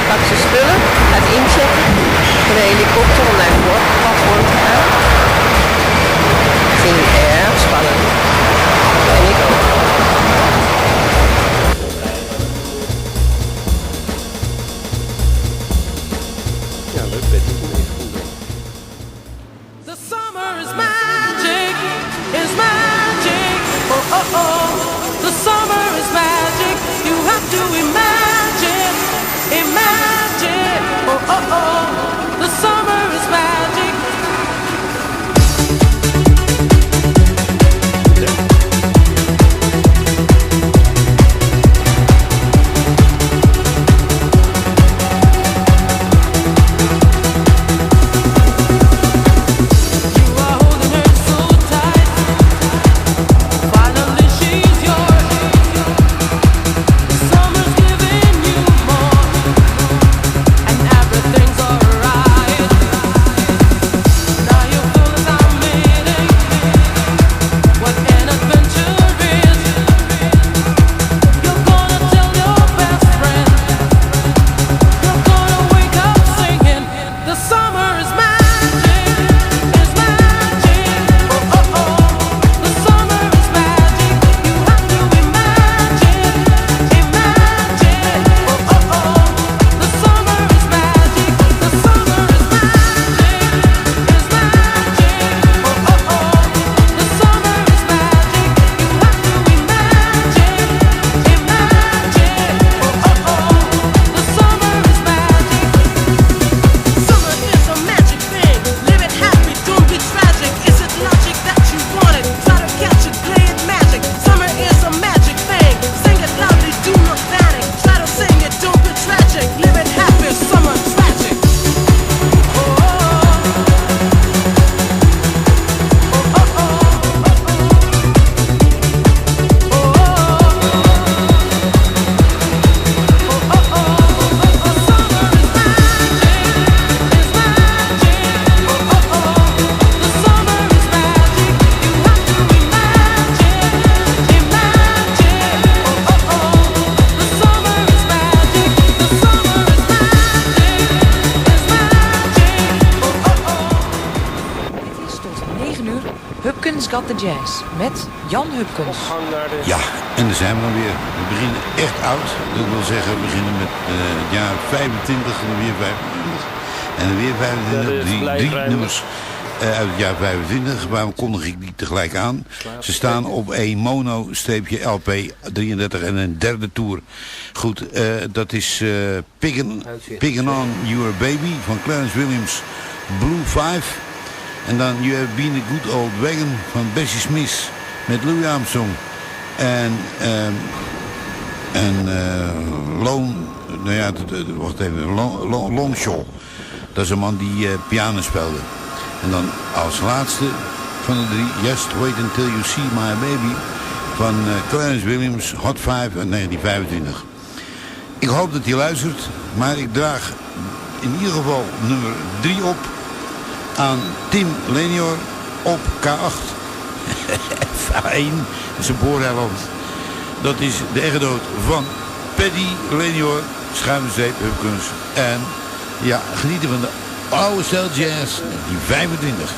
straks de spullen gaat inchecken, voor de helikopter om naar het boordplatform te gaan. Vind ik erg spannend. En ik ook. Ja, leuk, Betty. The summer is magic, oh oh oh. The summer is magic, you have to imagine, oh oh oh. The summer is magic. Got the Jazz met Jan Hupkens. Ja, en daar zijn we dan weer. We beginnen echt oud. Dat wil zeggen, we beginnen met het jaar 25 en weer 25. En weer 25. Drie nummers uit het jaar 25. Waarom kondig ik die tegelijk aan? Ze staan op een mono-LP 33 en een derde tour. Goed, dat is Piggin' On Your Baby van Clarence Williams, Blue 5. En dan You Have Been a Good Old Wagon van Bessie Smith met Louis Armstrong. Longshaw. Dat is een man die piano speelde. En dan als laatste van de drie Just Wait Until You See My Baby van Clarence Williams, Hot 5 uit 1925. Ik hoop dat hij luistert, maar ik draag in ieder geval nummer 3 op aan Tim Lenior op K8 F1 zijn boorreiland. Dat is de echtgenoot van Paddy Lenior, schuimstreep Hupkens. En ja, genieten van de oude stijl jazz, die 25.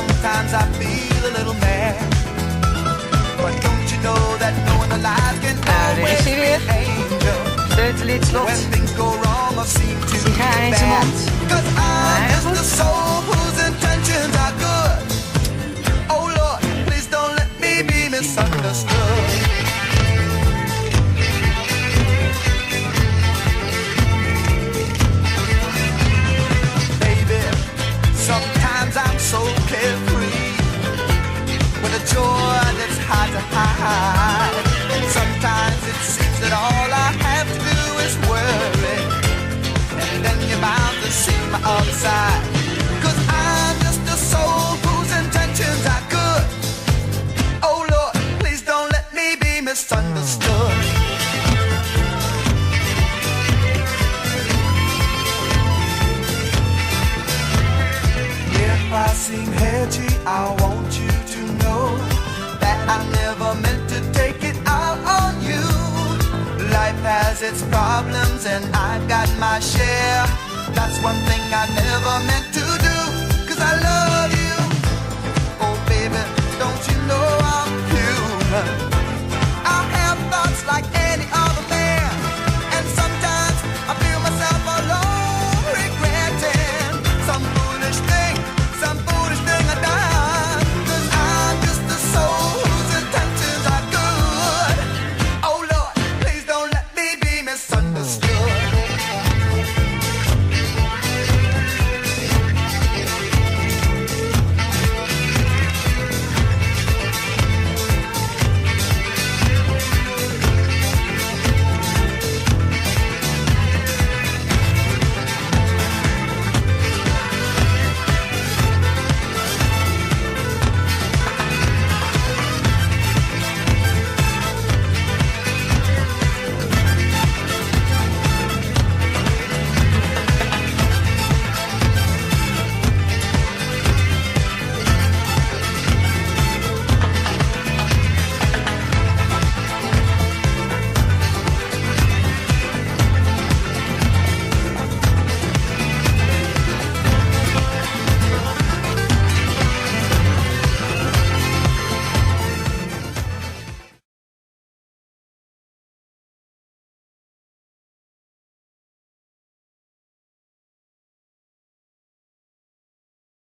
Sometimes I feel a little mad, but don't you know that knowing the lies can Daar is hij weer. Sleutel in het slot. When things go wrong or seem to be Sigaar in zijn bad. mond. 'Cause I'm just a soul whose intentions are good. Oh Lord, please don't let me be misunderstood. Baby, sometimes I'm so carefree with a joy that's hard to hide. Sometimes it seems that all I have to do is worry, and then you're bound to see my other side. 'Cause I'm just a soul whose intentions are good. Oh Lord, please don't let me be misunderstood. If I seem edgy, I want you to know that I never meant to take it out on you. Life has its problems and I've got my share. That's one thing I never meant to